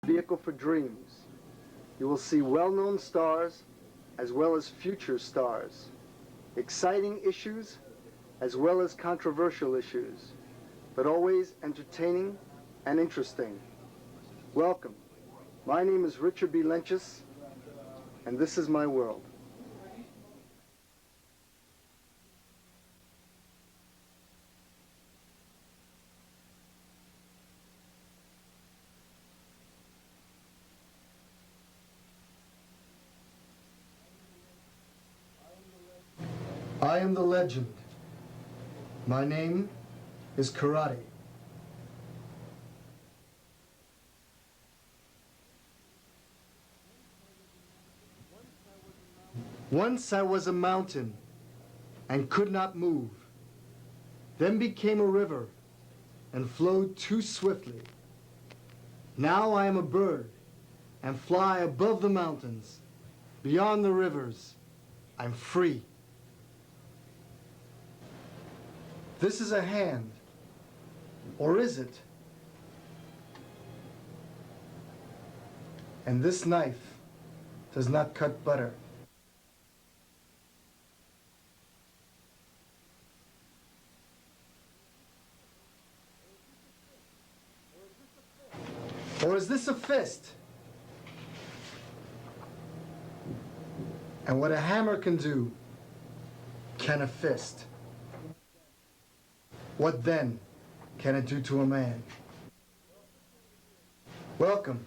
Vehicle for dreams. You will see well-known stars as well as future stars, exciting issues as well as controversial issues, but always entertaining and interesting. Welcome. My name is Richard B. Lenchus, and this is my world. I am the legend. My name is karate. Once I was a mountain and could not move, then became a river and flowed too swiftly. Now I am a bird and fly above the mountains, beyond the rivers. I'm free. This is a hand, or is it? And this knife does not cut butter. Or is this a fist? And what a hammer can do, can a fist. What then can it do to a man? Welcome.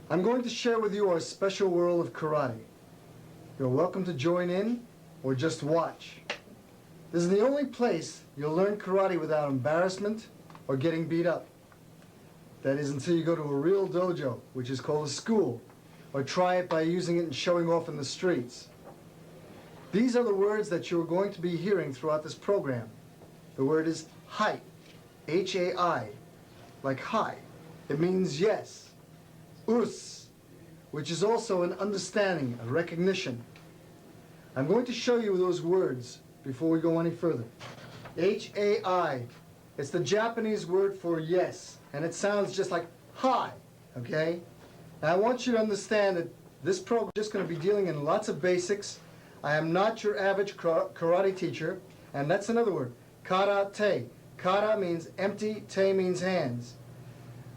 I'm going to share with you our special world of karate. You're welcome to join in or just watch. This is the only place you'll learn karate without embarrassment or getting beat up. That is until you go to a real dojo, which is called a school, or try it by using it and showing off in the streets. These are the words that you're going to be hearing throughout this program. The word is hai, H-A-I, like hi. It means yes. Us, which is also an understanding, a recognition. I'm going to show you those words before we go any further. H-A-I, it's the Japanese word for yes, and it sounds just like hi, okay? Now I want you to understand that this program is just going to be dealing in lots of basics. I am not your average karate teacher, and that's another word. Karate. Kara means empty, te means hands.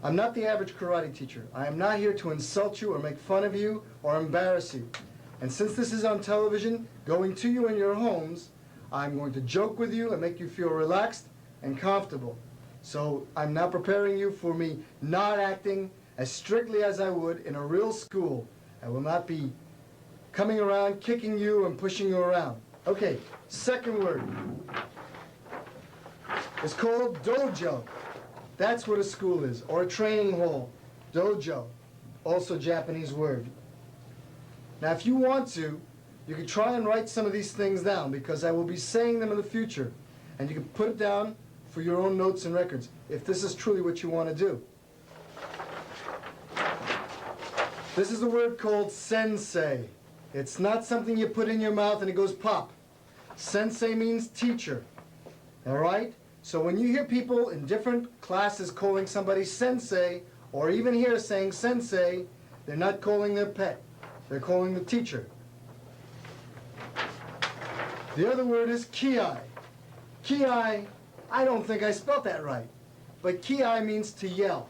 I'm not the average karate teacher. I am not here to insult you or make fun of you or embarrass you. And since this is on television, going to you in your homes, I'm going to joke with you and make you feel relaxed and comfortable. So I'm now preparing you for me not acting as strictly as I would in a real school. I will not be coming around, kicking you and pushing you around. Okay, second word. It's called dojo. That's what a school is, or a training hall. Dojo, also Japanese word. Now if you want to, you can try and write some of these things down because I will be saying them in the future. And you can put it down for your own notes and records, if this is truly what you want to do. This is a word called sensei. It's not something you put in your mouth and it goes pop. Sensei means teacher, all right? So when you hear people in different classes calling somebody sensei, or even here saying sensei, they're not calling their pet. They're calling the teacher. The other word is ki. Ki, I don't think I spelled that right. But ki means to yell,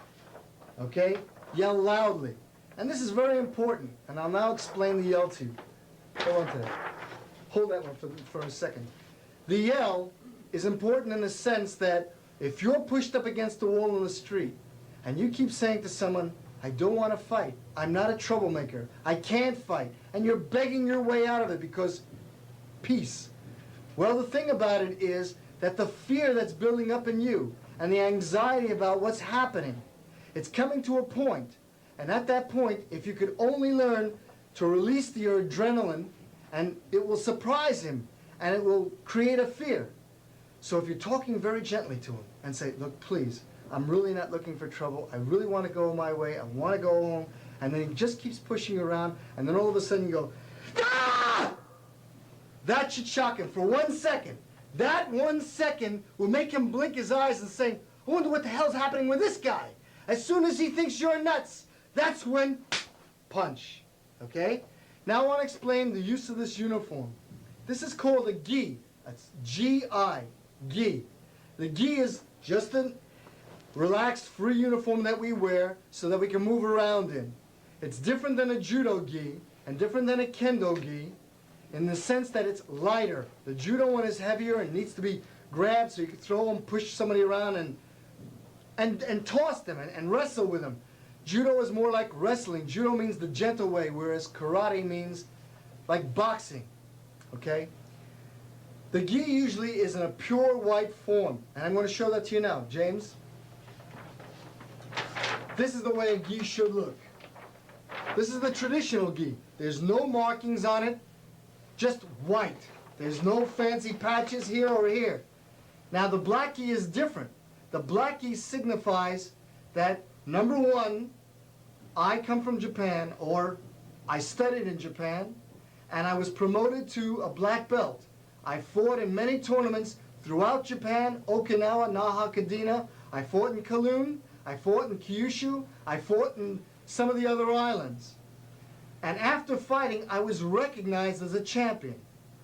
okay? Yell loudly. And this is very important, and I'll now explain the yell to you. Hold on to that. Hold that one for a second. The yell is important in the sense that if you're pushed up against the wall in the street and you keep saying to someone, I don't want to fight, I'm not a troublemaker, I can't fight, and you're begging your way out of it because peace. Well, the thing about it is that the fear that's building up in you and the anxiety about what's happening, it's coming to a point, and at that point, if you could only learn to release your adrenaline, and it will surprise him and it will create a fear. So if you're talking very gently to him and say, look, please, I'm really not looking for trouble. I really want to go my way. I want to go home. And then he just keeps pushing you around. And then all of a sudden you go, ah! That should shock him for 1 second. That 1 second will make him blink his eyes and say, I wonder what the hell's happening with this guy. As soon as he thinks you're nuts, That's when punch. Okay? Now I want to explain the use of this uniform. This is called a gi. That's G-I, gi. The gi is just a relaxed, free uniform that we wear so that we can move around in. It's different than a judo gi and different than a kendo gi in the sense that it's lighter. The judo one is heavier and needs to be grabbed so you can throw them, push somebody around and toss them and wrestle with them. Judo is more like wrestling. Judo means the gentle way, whereas karate means like boxing. Okay? The gi usually is in a pure white form, and I'm going to show that to you now. James? This is the way a gi should look. This is the traditional gi. There's no markings on it, just white. There's no fancy patches here or here. Now the black gi is different. The black gi signifies that, number one, I come from Japan, or I studied in Japan, and I was promoted to a black belt. I fought in many tournaments throughout Japan, Okinawa, Naha, Kadena. I fought in Kowloon. I fought in Kyushu. I fought in some of the other islands. And after fighting, I was recognized as a champion.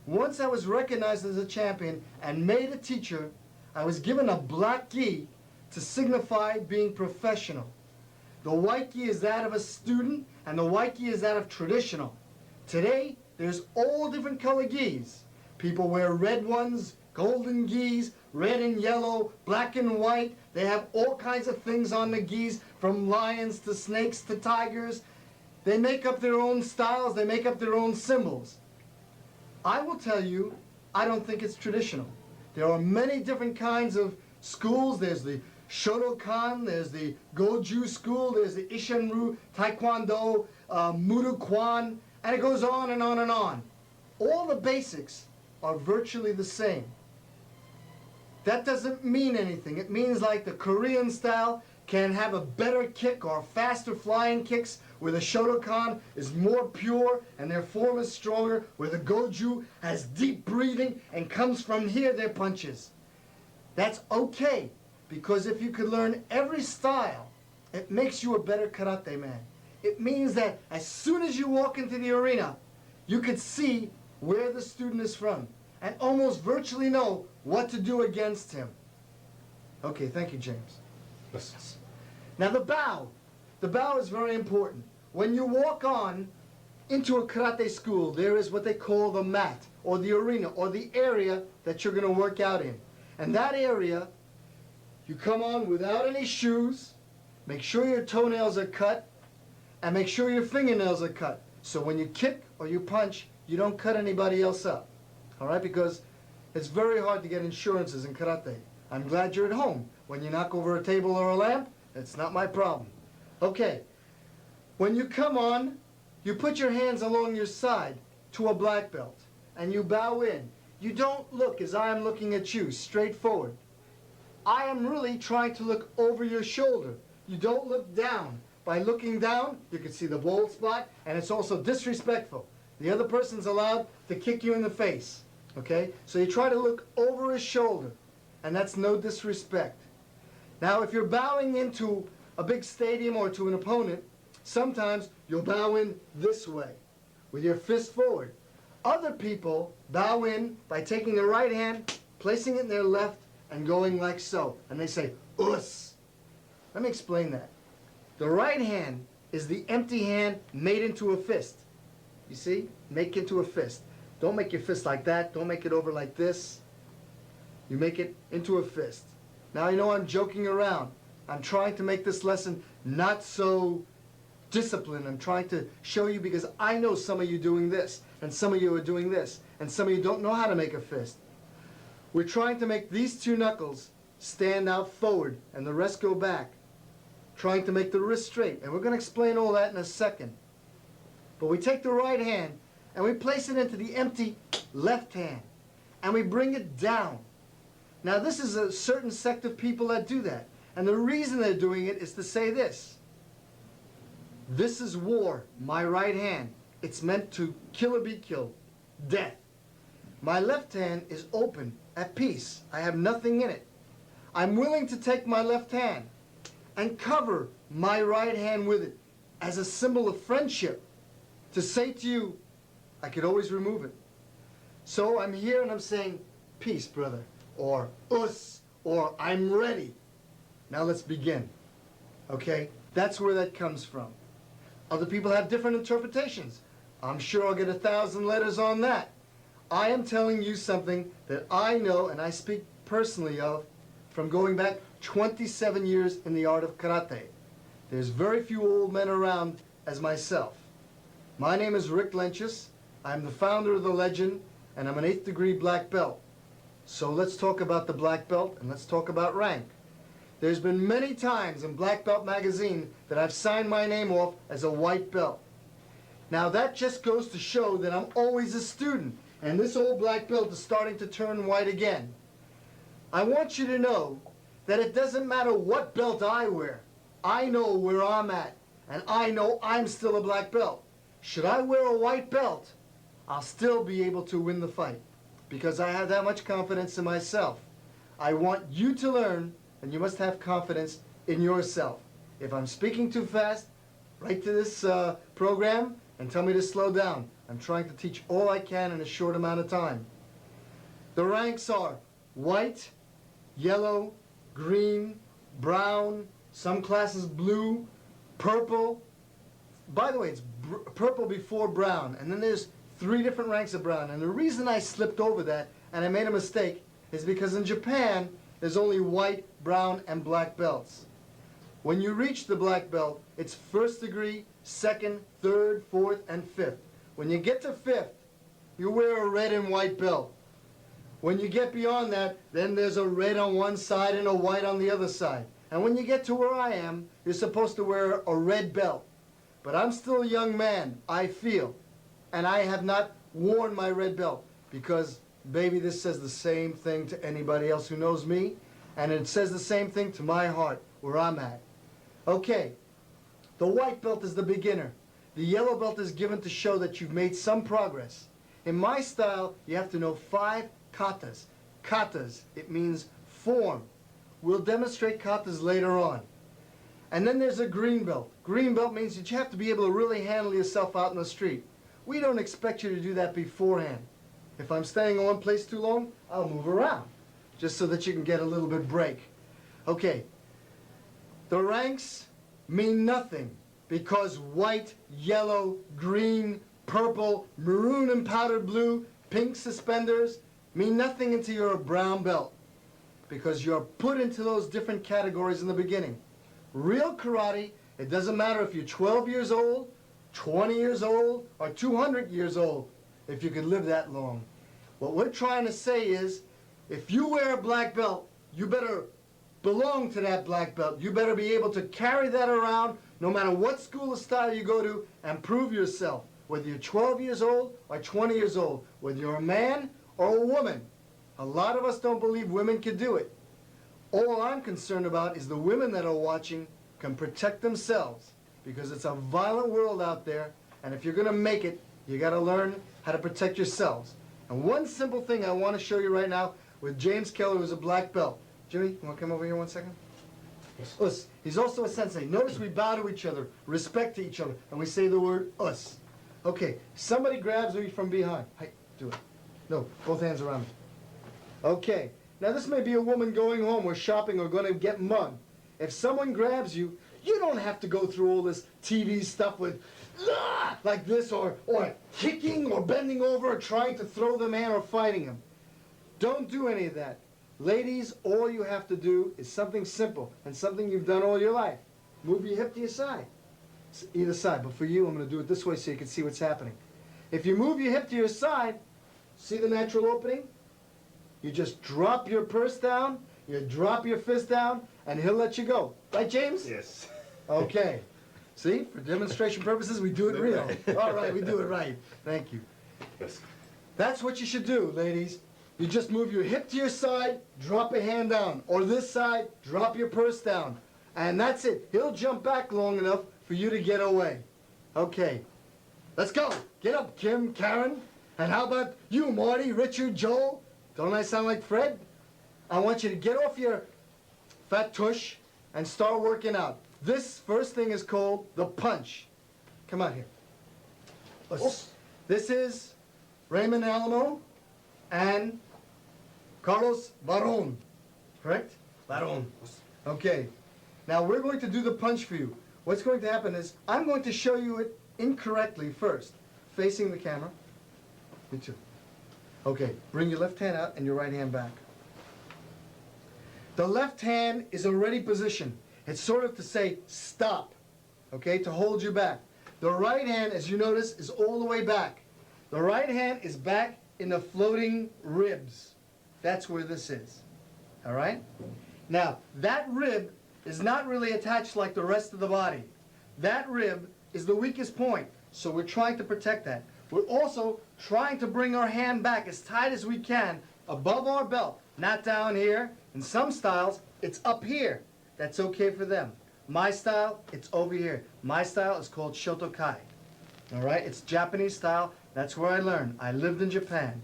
Once I was recognized as a champion and made a teacher, I was given a black gi to signify being professional. The white gi is that of a student, and the white gi is that of traditional. Today, there's all different color gis. People wear red ones, golden gis, red and yellow, black and white. They have all kinds of things on the gis, from lions to snakes to tigers. They make up their own styles, they make up their own symbols. I will tell you, I don't think it's traditional. There are many different kinds of schools. There's the Shotokan, there's the Goju school, there's the Ishinryu, Taekwondo, Mudo Kwan, and it goes on and on and on. All the basics are virtually the same. That doesn't mean anything. It means like the Korean style can have a better kick or faster flying kicks, where the Shotokan is more pure and their form is stronger, where the Goju has deep breathing and comes from here, their punches. That's okay, because if you could learn every style, it makes you a better karate man. It means that as soon as you walk into the arena, you could see where the student is from and almost virtually know what to do against him. Okay, thank you, James. Yes. Now the bow. The bow is very important. When you walk on into a karate school, there is what they call the mat, or the arena, or the area that you're going to work out in. And that area, you come on without any shoes, make sure your toenails are cut, and make sure your fingernails are cut. So when you kick or you punch, you don't cut anybody else up. All right? Because it's very hard to get insurances in karate. I'm glad you're at home. When you knock over a table or a lamp, it's not my problem. Okay. When you come on, you put your hands along your side to a black belt, and you bow in. You don't look as I am looking at you, straight forward. I am really trying to look over your shoulder. You don't look down. By looking down, you can see the bald spot, and it's also disrespectful. The other person's allowed to kick you in the face, okay? So you try to look over his shoulder, and that's no disrespect. Now, if you're bowing into a big stadium or to an opponent, sometimes you'll bow in this way, with your fist forward. Other people bow in by taking their right hand, placing it in their left, and going like so. And they say, us. Let me explain that. The right hand is the empty hand made into a fist. You see? Make into a fist. Don't make your fist like that. Don't make it over like this. You make it into a fist. Now I know I'm joking around. I'm trying to make this lesson not so disciplined. I'm trying to show you, because I know some of you doing this, and some of you are doing this, and some of you don't know how to make a fist. We're trying to make these two knuckles stand out forward and the rest go back. Trying to make the wrist straight. And we're going to explain all that in a second. But we take the right hand and we place it into the empty left hand. And we bring it down. Now this is a certain sect of people that do that. And the reason they're doing it is to say this. This is war, my right hand. It's meant to kill or be killed. Death. My left hand is open, at peace. I have nothing in it. I'm willing to take my left hand and cover my right hand with it. as a symbol of friendship, to say to you, I could always remove it. So I'm here and I'm saying, peace, brother, or us, or I'm ready. Now let's begin. Okay? That's where that comes from. Other people have different interpretations. I'm sure I'll get 1,000 letters on that. I am telling you something that I know and I speak personally of from going back 27 years in the art of karate. There's very few old men around as myself. My name is Rick Lenchus. I'm the founder of the legend, and I'm an 8th degree black belt. So let's talk about the black belt and let's talk about rank. There's been many times in Black Belt magazine that I've signed my name off as a white belt. Now that just goes to show that I'm always a student, and this old black belt is starting to turn white again. I want you to know that it doesn't matter what belt I wear. I know where I'm at, and I know I'm still a black belt. Should I wear a white belt, I'll still be able to win the fight, because I have that much confidence in myself. I want you to learn, and you must have confidence in yourself. If I'm speaking too fast, write to this program and tell me to slow down. I'm trying to teach all I can in a short amount of time. The ranks are white, yellow, green, brown, some classes blue, purple. By the way, it's purple before brown, and then there's 3 different ranks of brown. And the reason I slipped over that and I made a mistake is because in Japan, there's only white, brown, and black belts. When you reach the black belt, it's 1st degree, 2nd, 3rd, 4th, and 5th. When you get to 5th, you wear a red and white belt. When you get beyond that, then there's a red on one side and a white on the other side. And when you get to where I am, you're supposed to wear a red belt. But I'm still a young man, I feel, and I have not worn my red belt because, baby, this says the same thing to anybody else who knows me, and it says the same thing to my heart, where I'm at. Okay, the white belt is the beginner. The yellow belt is given to show that you've made some progress. In my style, you have to know 5 katas. Katas, it means form. We'll demonstrate katas later on. And then there's a green belt. Green belt means that you have to be able to really handle yourself out in the street. We don't expect you to do that beforehand. If I'm staying in one place too long, I'll move around, just so that you can get a little bit break. Okay, the ranks mean nothing because white, yellow, green, purple, maroon and powdered blue, pink suspenders mean nothing until you're a brown belt, because you're put into those different categories in the beginning. Real karate, it doesn't matter if you're 12 years old, 20 years old, or 200 years old, if you could live that long. What we're trying to say is, if you wear a black belt, you better belong to that black belt. You better be able to carry that around no matter what school of style you go to and prove yourself, whether you're 12 years old or 20 years old, whether you're a man or a woman. A lot of us don't believe women can do it. All I'm concerned about is the women that are watching can protect themselves, because it's a violent world out there, and if you're going to make it, you got to learn how to protect yourselves. And one simple thing I want to show you right now with James Keller, who's a black belt. Jimmy, you want to come over here 1 second? Us. He's also a sensei. Notice we bow to each other, respect to each other, and we say the word us. Okay, somebody grabs me from behind. Hey, do it. No, both hands around me. Okay, now this may be a woman going home or shopping or going to get mugged. If someone grabs you, you don't have to go through all this TV stuff with like this, or kicking or bending over or trying to throw the man or fighting him. Don't do any of that. Ladies, all you have to do is something simple and something you've done all your life. Move your hip to your side. Either side, but for you, I'm going to do it this way so you can see what's happening. If you move your hip to your side, see the natural opening? You just drop your purse down, you drop your fist down, and he'll let you go. Right, James? Yes. Okay. See, for demonstration purposes, we do it real. All right, we do it right. Thank you. Yes. That's what you should do, ladies. You just move your hip to your side, drop a hand down. Or this side, drop your purse down. And that's it. He'll jump back long enough for you to get away. Okay. Let's go. Get up, Kim, Karen. And how about you, Marty, Richard, Joel? Don't I sound like Fred? I want you to get off your fat tush and start working out. This first thing is called the punch. come out here. This is Raymond Alamo and Carlos Baron, correct? Baron. Okay. Now we're going to do the punch for you. What's going to happen is I'm going to show you it incorrectly first, facing the camera. Me too. Okay, bring your left hand out and your right hand back. The left hand is already positioned. It's sort of to say stop, okay, to hold you back. The right hand, as you notice, is all the way back. The right hand is back in the floating ribs. That's where this is, all right? Now, that rib is not really attached like the rest of the body. That rib is the weakest point, so we're trying to protect that. We're also trying to bring our hand back as tight as we can above our belt, not down here. In some styles, it's up here. That's okay for them. My style, it's over here. My style is called Shotokai. All right, it's Japanese style. That's where I learned. I lived in Japan.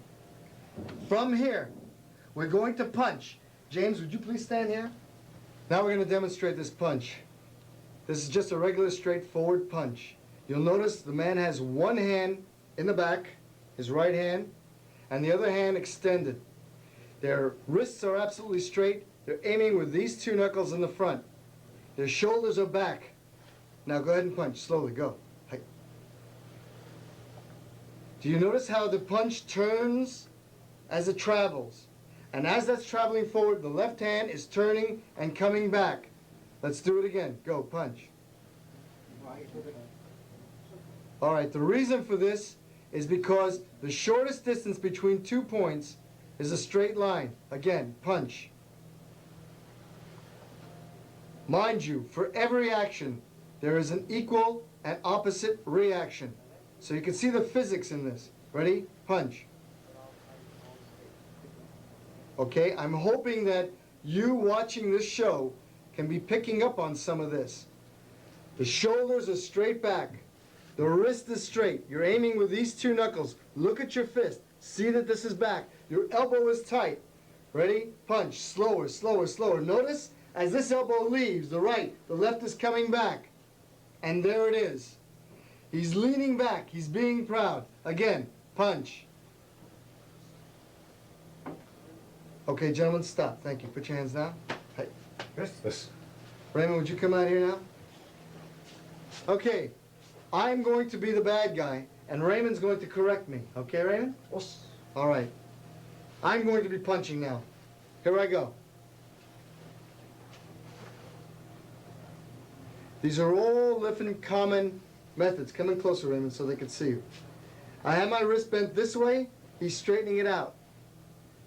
From here, we're going to punch. James, would you please stand here? Now we're going to demonstrate this punch. This is just a regular straightforward punch. You'll notice the man has one hand in the back, his right hand, and the other hand extended. Their wrists are absolutely straight. They're aiming with these two knuckles in the front. Their shoulders are back. Now go ahead and punch. Slowly, go. Hi. Do you notice how the punch turns as it travels? And as that's traveling forward, the left hand is turning and coming back. Let's do it again. Go, punch. All right, the reason for this is because the shortest distance between 2 points is a straight line. Again, punch. Mind you, for every action, there is an equal and opposite reaction. So you can see the physics in this. Ready? Punch. Okay, I'm hoping that you watching this show can be picking up on some of this. The shoulders are straight back. The wrist is straight. You're aiming with these two knuckles. Look at your fist. See that this is back. Your elbow is tight. Ready? Punch. Slower, slower, slower. Notice as this elbow leaves, the right, the left is coming back. And there it is. He's leaning back. He's being proud. Again, punch. Okay, gentlemen, stop. Thank you. Put your hands down. Hey. Yes. Raymond, would you come out here now? Okay. I'm going to be the bad guy, and Raymond's going to correct me. Okay, Raymond? Yes. All right. I'm going to be punching now. Here I go. These are all different common methods. Come in closer, Raymond, so they can see you. I have my wrist bent this way. He's straightening it out.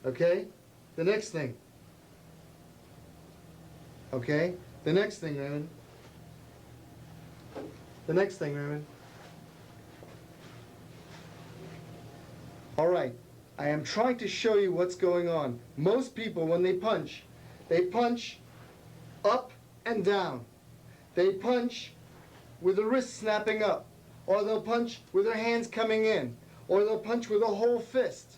Okay? The next thing. Okay? The next thing, Raymond. The next thing, Raymond. All right. I am trying to show you what's going on. Most people, when they punch up and down. They punch with the wrist snapping up, or they'll punch with their hands coming in, or they'll punch with a whole fist.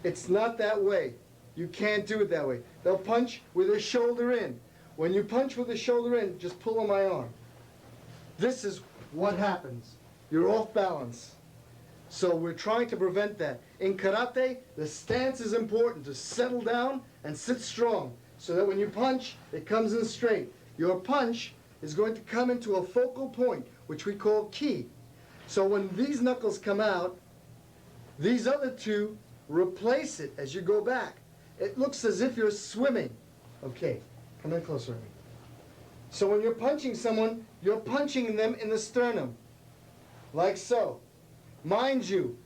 It's not that way. You can't do it that way. They'll punch with their shoulder in. When you punch with the shoulder in, just pull on my arm. This is what happens. You're off balance. So we're trying to prevent that. In karate, the stance is important, to settle down and sit strong, so that when you punch, it comes in straight. Your punch is going to come into a focal point, which we call ki. So when these knuckles come out, these other two replace it as you go back. It looks as if you're swimming. Okay, come in closer to me. So when you're punching someone, you're punching them in the sternum, like so. Mind you,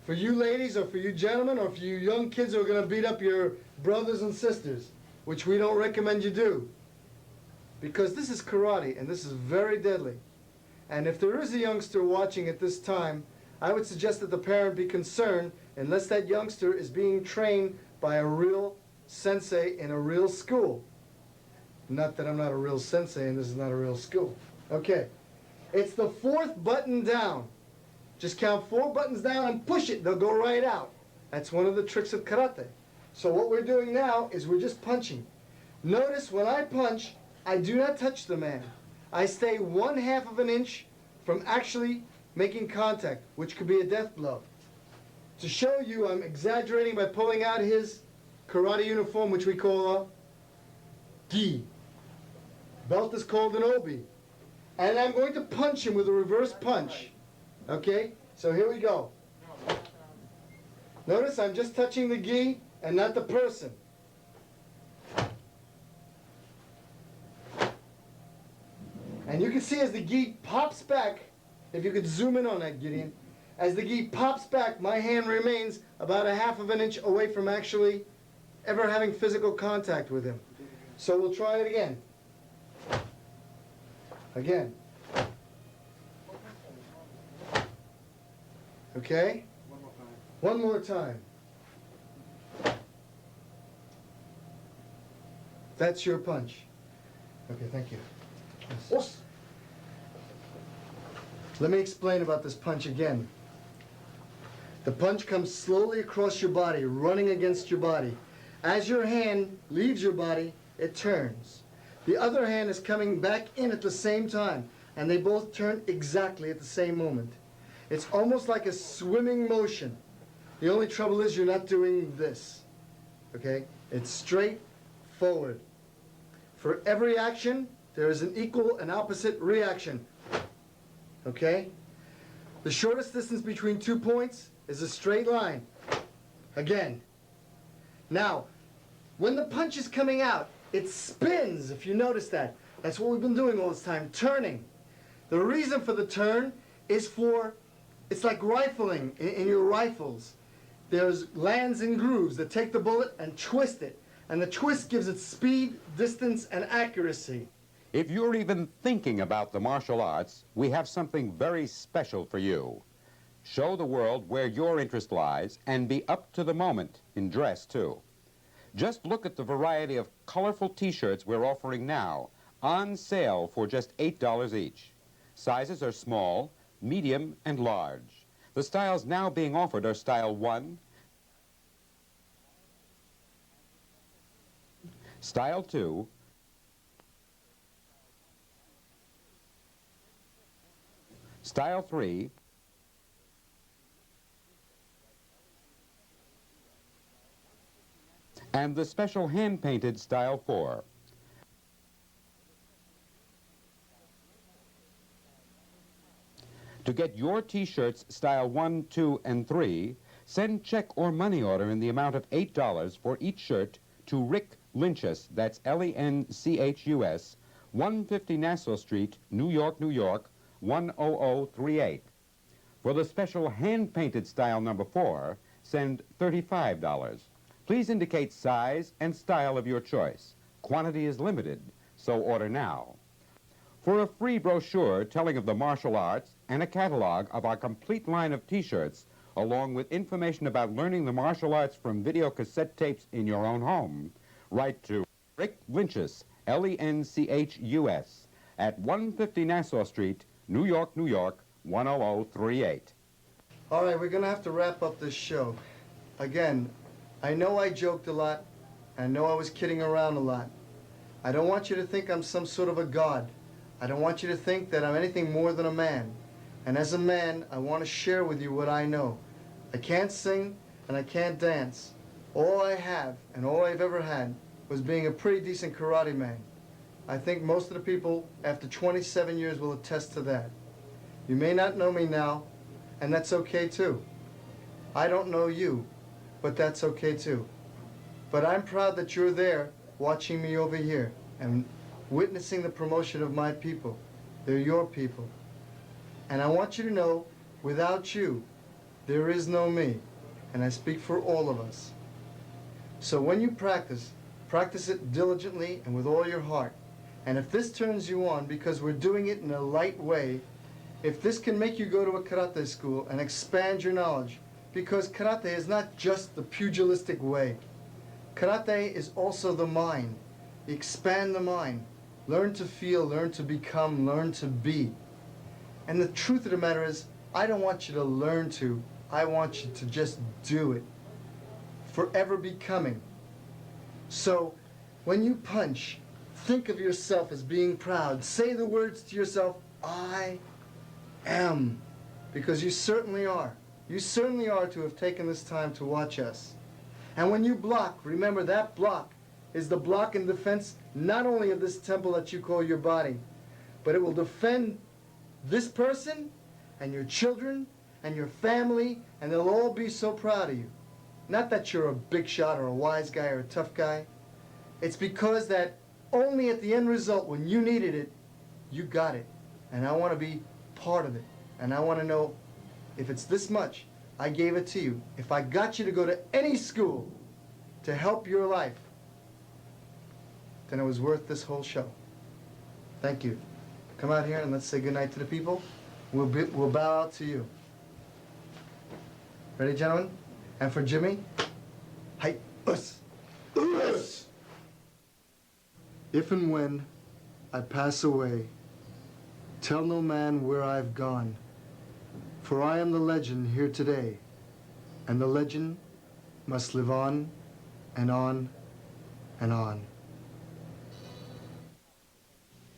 for you ladies or for you gentlemen or for you young kids who are going to beat up your brothers and sisters, which we don't recommend you do, because this is karate and this is very deadly. And if there is a youngster watching at this time, I would suggest that the parent be concerned unless that youngster is being trained by a real sensei in a real school. Not that I'm not a real sensei and this is not a real school. Okay. It's the fourth button down. Just count 4 buttons down and push it. They'll go right out. That's one of the tricks of karate. So what we're doing now is we're just punching. Notice when I punch, I do not touch the man. I stay 1/2 of an inch from actually making contact, which could be a death blow. To show you, I'm exaggerating by pulling out his karate uniform, which we call a gi. Belt is called an obi. And I'm going to punch him with a reverse punch. Okay? So here we go. Notice I'm just touching the gi and not the person. And you can see as the gi pops back, if you could zoom in on that, Gideon, as the gi pops back, my hand remains about a half of an inch away from actually ever having physical contact with him. So we'll try it again. Again. Okay? One more time. That's your punch. Okay, thank you. Yes. Let me explain about this punch again. The punch comes slowly across your body, running against your body. As your hand leaves your body, it turns. The other hand is coming back in at the same time, and they both turn exactly at the same moment. It's almost like a swimming motion. The only trouble is you're not doing this, okay? It's straight forward. For every action, there is an equal and opposite reaction, okay? The shortest distance between 2 points is a straight line. Again. Now, when the punch is coming out, it spins, if you notice that. That's what we've been doing all this time, turning. The reason for the turn is it's like rifling in your rifles. There's lands and grooves that take the bullet and twist it. And the twist gives it speed, distance, and accuracy. If you're even thinking about the martial arts, we have something very special for you. Show the world where your interest lies and be up to the moment in dress, too. Just look at the variety of colorful T-shirts we're offering now, on sale for just $8 each. Sizes are small, medium, and large. The styles now being offered are Style 1, Style 2, Style 3, and the special hand-painted Style 4. To get your T-shirts Style 1, 2, and 3, send check or money order in the amount of $8 for each shirt to Rick Lenchus, that's Lenchus, 150 Nassau Street, New York, New York, 10038. For the special hand-painted Style number 4, send $35. Please indicate size and style of your choice. Quantity is limited, so order now. For a free brochure telling of the martial arts and a catalog of our complete line of T-shirts, along with information about learning the martial arts from video cassette tapes in your own home, write to Rick Lenchus, Lenchus, at 150 Nassau Street, New York, New York, 10038. All right, we're going to have to wrap up this show. Again, I know I joked a lot. I know I was kidding around a lot. I don't want you to think I'm some sort of a god. I don't want you to think that I'm anything more than a man. And as a man, I want to share with you what I know. I can't sing and I can't dance. All I have and all I've ever had was being a pretty decent karate man. I think most of the people after 27 years will attest to that. You may not know me now, and that's okay too. I don't know you, but that's okay too. But I'm proud that you're there watching me over here and witnessing the promotion of my people. They're your people. And I want you to know, without you, there is no me. And I speak for all of us. So when you practice, practice it diligently and with all your heart. And if this turns you on, because we're doing it in a light way, if this can make you go to a karate school and expand your knowledge, because karate is not just the pugilistic way. Karate is also the mind. Expand the mind. Learn to feel, learn to become, learn to be. And the truth of the matter is, I don't want you to learn to, I want you to just do it. Forever becoming. So, when you punch, think of yourself as being proud. Say the words to yourself, I am. Because you certainly are. You certainly are to have taken this time to watch us. And when you block, remember that block is the block in defense not only of this temple that you call your body, but it will defend this person and your children and your family, and they'll all be so proud of you. Not that you're a big shot or a wise guy or a tough guy. It's because that only at the end result, when you needed it, you got it. And I want to be part of it. And I want to know if it's this much, I gave it to you. If I got you to go to any school to help your life, then it was worth this whole show. Thank you. Come out here and let's say goodnight to the people. We'll bow out to you. Ready, gentlemen? And for Jimmy, hi, us. Us. If and when I pass away, tell no man where I've gone, for I am the legend here today, and the legend must live on and on and on.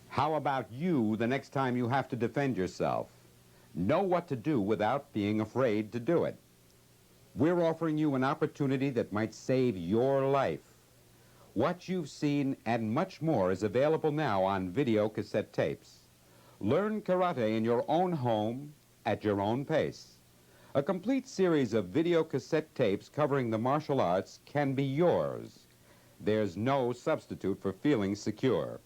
How about you the next time you have to defend yourself? Know what to do without being afraid to do it. We're offering you an opportunity that might save your life. What you've seen and much more is available now on video cassette tapes. Learn karate in your own home at your own pace. A complete series of video cassette tapes covering the martial arts can be yours. There's no substitute for feeling secure.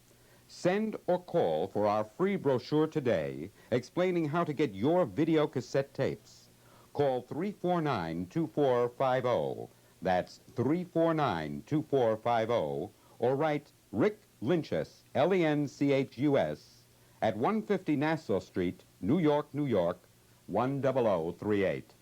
Send or call for our free brochure today explaining how to get your video cassette tapes. Call 349-2450. That's 349-2450. Or write Rick Lenchus, Lenchus, at 150 Nassau Street, New York, New York, 10038.